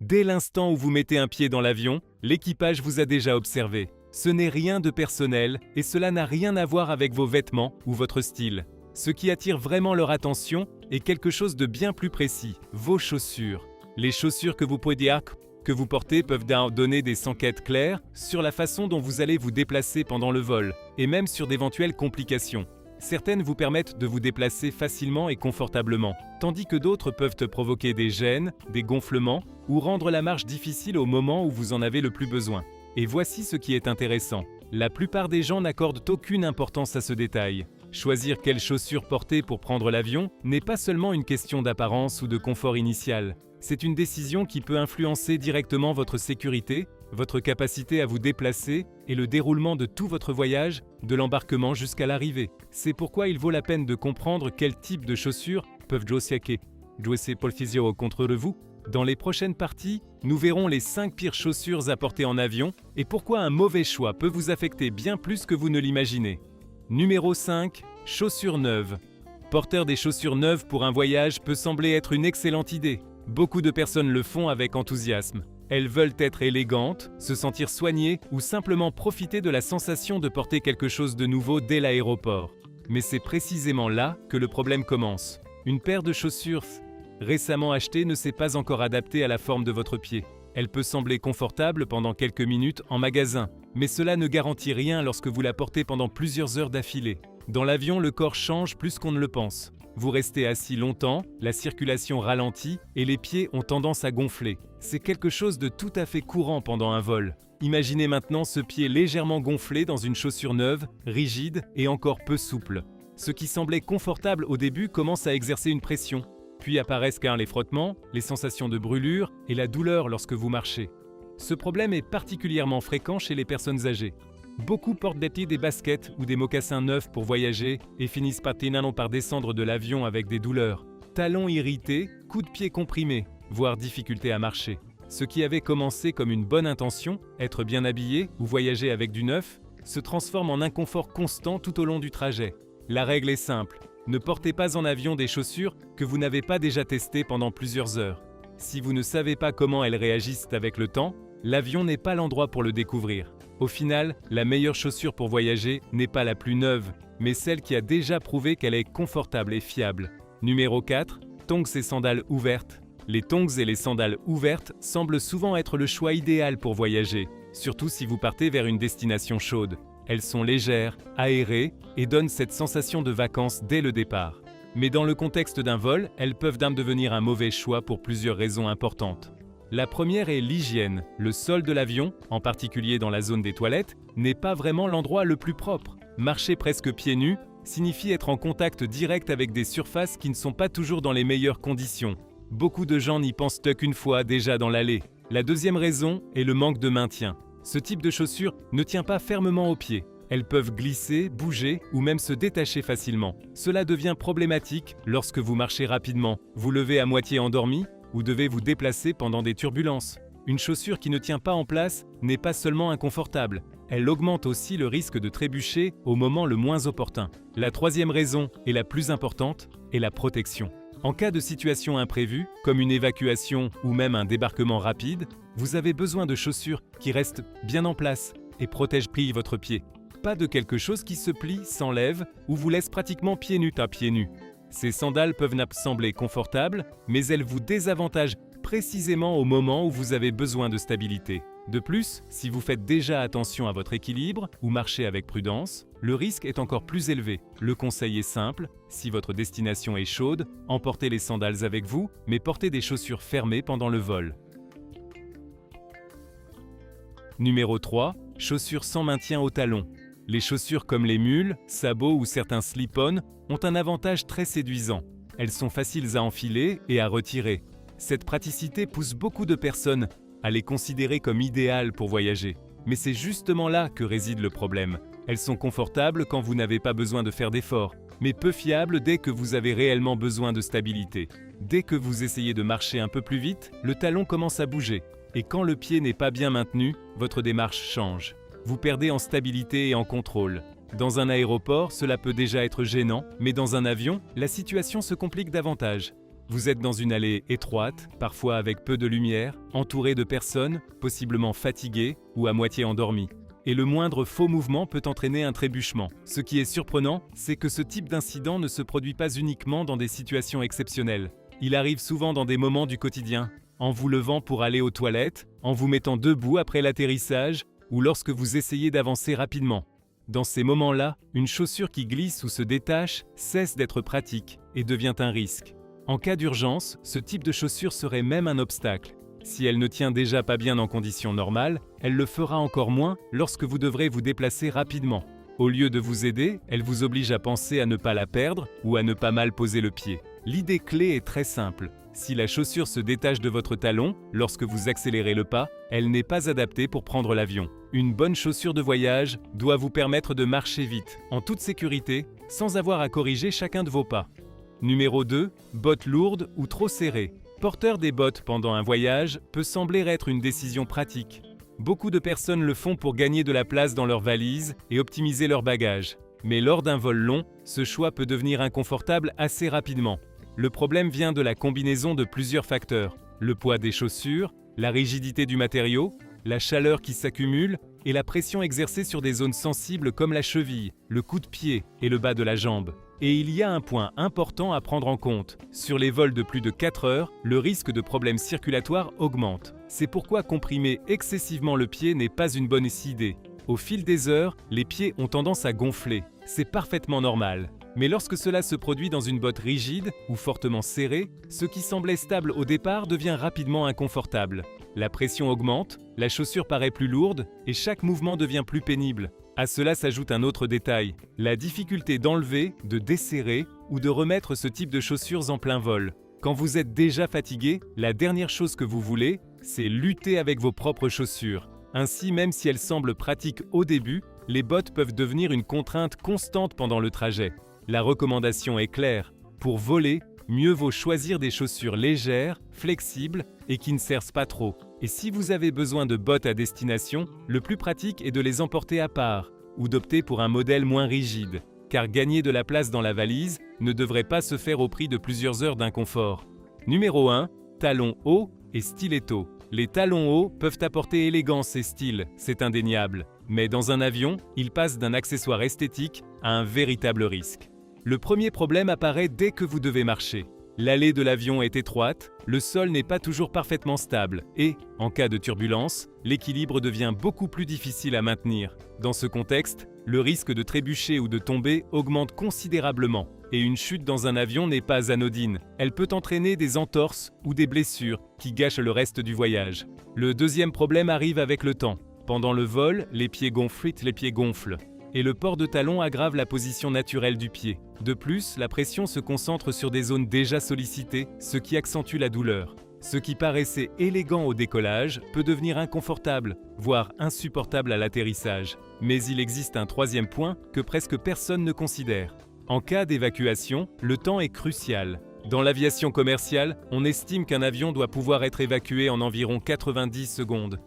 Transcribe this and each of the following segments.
Dès l'instant où vous mettez un pied dans l'avion, l'équipage vous a déjà observé. Ce n'est rien de personnel et cela n'a rien à voir avec vos vêtements ou votre style. Ce qui attire vraiment leur attention est quelque chose de bien plus précis, vos chaussures. Les chaussures que vous portez peuvent donner des enquêtes claires sur la façon dont vous allez vous déplacer pendant le vol, et même sur d'éventuelles complications. Certaines vous permettent de vous déplacer facilement et confortablement, tandis que d'autres peuvent provoquer des gênes, des gonflements, ou rendre la marche difficile au moment où vous en avez le plus besoin. Et voici ce qui est intéressant. La plupart des gens n'accordent aucune importance à ce détail. Choisir quelles chaussures porter pour prendre l'avion n'est pas seulement une question d'apparence ou de confort initial. C'est une décision qui peut influencer directement votre sécurité, votre capacité à vous déplacer et le déroulement de tout votre voyage, de l'embarquement jusqu'à l'arrivée. C'est pourquoi il vaut la peine de comprendre quel type de chaussures peuvent jouer contre vous. Dans les prochaines parties, nous verrons les 5 pires chaussures à porter en avion et pourquoi un mauvais choix peut vous affecter bien plus que vous ne l'imaginez. Numéro 5. Chaussures neuves. Porteur des chaussures neuves pour un voyage peut sembler être une excellente idée. Beaucoup de personnes le font avec enthousiasme. Elles veulent être élégantes, se sentir soignées ou simplement profiter de la sensation de porter quelque chose de nouveau dès l'aéroport. Mais c'est précisément là que le problème commence. Une paire de chaussures récemment achetée ne s'est pas encore adaptée à la forme de votre pied. Elle peut sembler confortable pendant quelques minutes en magasin, mais cela ne garantit rien lorsque vous la portez pendant plusieurs heures d'affilée. Dans l'avion, le corps change plus qu'on ne le pense. Vous restez assis longtemps, la circulation ralentit et les pieds ont tendance à gonfler. C'est quelque chose de tout à fait courant pendant un vol. Imaginez maintenant ce pied légèrement gonflé dans une chaussure neuve, rigide et encore peu souple. Ce qui semblait confortable au début commence à exercer une pression. Puis apparaissent les frottements, les sensations de brûlure et la douleur lorsque vous marchez. Ce problème est particulièrement fréquent chez les personnes âgées. Beaucoup portent des baskets ou des mocassins neufs pour voyager et finissent par descendre de l'avion avec des douleurs. Talons irrités, coups de pied comprimés, voire difficulté à marcher. Ce qui avait commencé comme une bonne intention, être bien habillé ou voyager avec du neuf, se transforme en inconfort constant tout au long du trajet. La règle est simple. Ne portez pas en avion des chaussures que vous n'avez pas déjà testées pendant plusieurs heures. Si vous ne savez pas comment elles réagissent avec le temps, l'avion n'est pas l'endroit pour le découvrir. Au final, la meilleure chaussure pour voyager n'est pas la plus neuve, mais celle qui a déjà prouvé qu'elle est confortable et fiable. Numéro 4. Tongs et sandales ouvertes. Les tongs et les sandales ouvertes semblent souvent être le choix idéal pour voyager, surtout si vous partez vers une destination chaude. Elles sont légères, aérées et donnent cette sensation de vacances dès le départ. Mais dans le contexte d'un vol, elles peuvent devenir un mauvais choix pour plusieurs raisons importantes. La première est l'hygiène. Le sol de l'avion, en particulier dans la zone des toilettes, n'est pas vraiment l'endroit le plus propre. Marcher presque pieds nus signifie être en contact direct avec des surfaces qui ne sont pas toujours dans les meilleures conditions. Beaucoup de gens n'y pensent qu'une fois déjà dans l'allée. La deuxième raison est le manque de maintien. Ce type de chaussure ne tient pas fermement aux pieds. Elles peuvent glisser, bouger ou même se détacher facilement. Cela devient problématique lorsque vous marchez rapidement, vous levez à moitié endormi ou devez vous déplacer pendant des turbulences. Une chaussure qui ne tient pas en place n'est pas seulement inconfortable, elle augmente aussi le risque de trébucher au moment le moins opportun. La troisième raison, et la plus importante, est la protection. En cas de situation imprévue, comme une évacuation ou même un débarquement rapide, vous avez besoin de chaussures qui restent bien en place et protègent votre pied. Pas de quelque chose qui se plie, s'enlève ou vous laisse pratiquement pieds nus à pieds nus. Ces sandales peuvent sembler confortables, mais elles vous désavantagent précisément au moment où vous avez besoin de stabilité. De plus, si vous faites déjà attention à votre équilibre ou marchez avec prudence, le risque est encore plus élevé. Le conseil est simple, si votre destination est chaude, emportez les sandales avec vous, mais portez des chaussures fermées pendant le vol. Numéro 3. Chaussures sans maintien au talon. Les chaussures comme les mules, sabots ou certains slip-on ont un avantage très séduisant. Elles sont faciles à enfiler et à retirer. Cette praticité pousse beaucoup de personnes à les considérer comme idéales pour voyager. Mais c'est justement là que réside le problème. Elles sont confortables quand vous n'avez pas besoin de faire d'efforts, mais peu fiables dès que vous avez réellement besoin de stabilité. Dès que vous essayez de marcher un peu plus vite, le talon commence à bouger. Et quand le pied n'est pas bien maintenu, votre démarche change. Vous perdez en stabilité et en contrôle. Dans un aéroport, cela peut déjà être gênant, mais dans un avion, la situation se complique davantage. Vous êtes dans une allée étroite, parfois avec peu de lumière, entouré de personnes, possiblement fatiguées ou à moitié endormies. Et le moindre faux mouvement peut entraîner un trébuchement. Ce qui est surprenant, c'est que ce type d'incident ne se produit pas uniquement dans des situations exceptionnelles. Il arrive souvent dans des moments du quotidien, en vous levant pour aller aux toilettes, en vous mettant debout après l'atterrissage ou lorsque vous essayez d'avancer rapidement. Dans ces moments-là, une chaussure qui glisse ou se détache cesse d'être pratique et devient un risque. En cas d'urgence, ce type de chaussure serait même un obstacle. Si elle ne tient déjà pas bien en conditions normales, elle le fera encore moins lorsque vous devrez vous déplacer rapidement. Au lieu de vous aider, elle vous oblige à penser à ne pas la perdre ou à ne pas mal poser le pied. L'idée clé est très simple. Si la chaussure se détache de votre talon lorsque vous accélérez le pas, elle n'est pas adaptée pour prendre l'avion. Une bonne chaussure de voyage doit vous permettre de marcher vite, en toute sécurité, sans avoir à corriger chacun de vos pas. Numéro 2. Bottes lourdes ou trop serrées. Porteur des bottes pendant un voyage peut sembler être une décision pratique. Beaucoup de personnes le font pour gagner de la place dans leur valise et optimiser leur bagage. Mais lors d'un vol long, ce choix peut devenir inconfortable assez rapidement. Le problème vient de la combinaison de plusieurs facteurs. Le poids des chaussures, la rigidité du matériau, la chaleur qui s'accumule et la pression exercée sur des zones sensibles comme la cheville, le coup de pied et le bas de la jambe. Et il y a un point important à prendre en compte. Sur les vols de plus de 4 heures, le risque de problèmes circulatoires augmente. C'est pourquoi comprimer excessivement le pied n'est pas une bonne idée. Au fil des heures, les pieds ont tendance à gonfler. C'est parfaitement normal. Mais lorsque cela se produit dans une botte rigide ou fortement serrée, ce qui semblait stable au départ devient rapidement inconfortable. La pression augmente, la chaussure paraît plus lourde et chaque mouvement devient plus pénible. À cela s'ajoute un autre détail, la difficulté d'enlever, de desserrer ou de remettre ce type de chaussures en plein vol. Quand vous êtes déjà fatigué, la dernière chose que vous voulez, c'est lutter avec vos propres chaussures. Ainsi, même si elles semblent pratiques au début, les bottes peuvent devenir une contrainte constante pendant le trajet. La recommandation est claire, pour voler, mieux vaut choisir des chaussures légères, flexibles et qui ne serrent pas trop. Et si vous avez besoin de bottes à destination, le plus pratique est de les emporter à part ou d'opter pour un modèle moins rigide, car gagner de la place dans la valise ne devrait pas se faire au prix de plusieurs heures d'inconfort. Numéro 1. Talons hauts et stilettos. Les talons hauts peuvent apporter élégance et style, c'est indéniable. Mais dans un avion, ils passent d'un accessoire esthétique à un véritable risque. Le premier problème apparaît dès que vous devez marcher. L'allée de l'avion est étroite, le sol n'est pas toujours parfaitement stable et, en cas de turbulence, l'équilibre devient beaucoup plus difficile à maintenir. Dans ce contexte, le risque de trébucher ou de tomber augmente considérablement. Et une chute dans un avion n'est pas anodine. Elle peut entraîner des entorses ou des blessures qui gâchent le reste du voyage. Le deuxième problème arrive avec le temps. Pendant le vol, les pieds gonflent. Et le port de talons aggrave la position naturelle du pied. De plus, la pression se concentre sur des zones déjà sollicitées, ce qui accentue la douleur. Ce qui paraissait élégant au décollage peut devenir inconfortable, voire insupportable à l'atterrissage. Mais il existe un troisième point que presque personne ne considère. En cas d'évacuation, le temps est crucial. Dans l'aviation commerciale, on estime qu'un avion doit pouvoir être évacué en environ 90 secondes.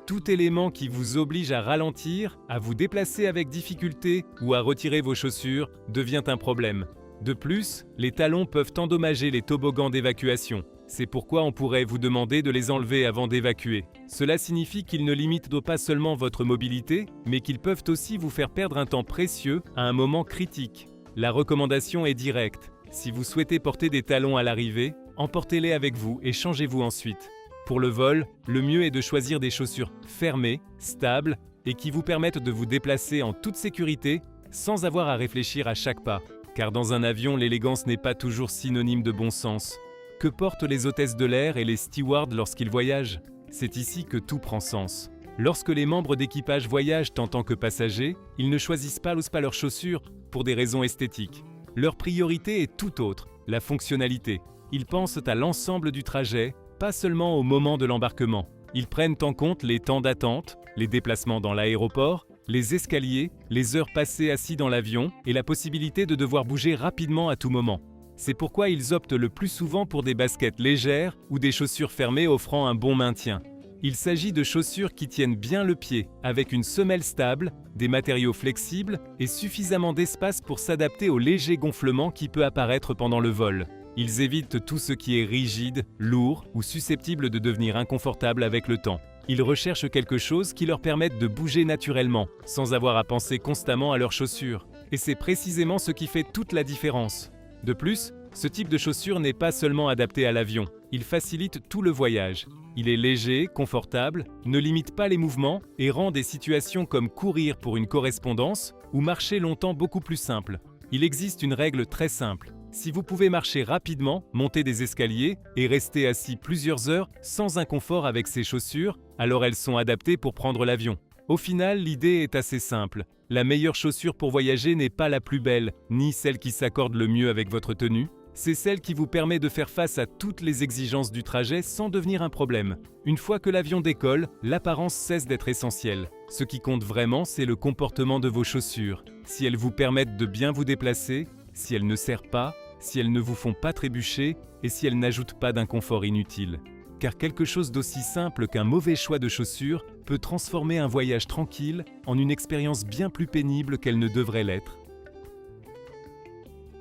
Tout élément qui vous oblige à ralentir, à vous déplacer avec difficulté ou à retirer vos chaussures devient un problème. De plus, les talons peuvent endommager les toboggans d'évacuation. C'est pourquoi on pourrait vous demander de les enlever avant d'évacuer. Cela signifie qu'ils ne limitent pas seulement votre mobilité, mais qu'ils peuvent aussi vous faire perdre un temps précieux à un moment critique. La recommandation est directe. Si vous souhaitez porter des talons à l'arrivée, emportez-les avec vous et changez-vous ensuite. Pour le vol, le mieux est de choisir des chaussures fermées, stables et qui vous permettent de vous déplacer en toute sécurité sans avoir à réfléchir à chaque pas. Car dans un avion, l'élégance n'est pas toujours synonyme de bon sens. Que portent les hôtesses de l'air et les stewards lorsqu'ils voyagent? C'est ici que tout prend sens. Lorsque les membres d'équipage voyagent en tant que passagers, ils ne choisissent pas leurs chaussures pour des raisons esthétiques. Leur priorité est tout autre, la fonctionnalité. Ils pensent à l'ensemble du trajet, pas seulement au moment de l'embarquement. Ils prennent en compte les temps d'attente, les déplacements dans l'aéroport, les escaliers, les heures passées assis dans l'avion et la possibilité de devoir bouger rapidement à tout moment. C'est pourquoi ils optent le plus souvent pour des baskets légères ou des chaussures fermées offrant un bon maintien. Il s'agit de chaussures qui tiennent bien le pied, avec une semelle stable, des matériaux flexibles et suffisamment d'espace pour s'adapter au léger gonflement qui peut apparaître pendant le vol. Ils évitent tout ce qui est rigide, lourd ou susceptible de devenir inconfortable avec le temps. Ils recherchent quelque chose qui leur permette de bouger naturellement, sans avoir à penser constamment à leurs chaussures. Et c'est précisément ce qui fait toute la différence. De plus, ce type de chaussure n'est pas seulement adapté à l'avion, il facilite tout le voyage. Il est léger, confortable, ne limite pas les mouvements et rend des situations comme courir pour une correspondance ou marcher longtemps beaucoup plus simples. Il existe une règle très simple. Si vous pouvez marcher rapidement, monter des escaliers et rester assis plusieurs heures sans inconfort avec ces chaussures, alors elles sont adaptées pour prendre l'avion. Au final, l'idée est assez simple. La meilleure chaussure pour voyager n'est pas la plus belle, ni celle qui s'accorde le mieux avec votre tenue. C'est celle qui vous permet de faire face à toutes les exigences du trajet sans devenir un problème. Une fois que l'avion décolle, l'apparence cesse d'être essentielle. Ce qui compte vraiment, c'est le comportement de vos chaussures. Si elles vous permettent de bien vous déplacer, si elles ne serrent pas, si elles ne vous font pas trébucher et si elles n'ajoutent pas d'inconfort inutile. Car quelque chose d'aussi simple qu'un mauvais choix de chaussures peut transformer un voyage tranquille en une expérience bien plus pénible qu'elle ne devrait l'être.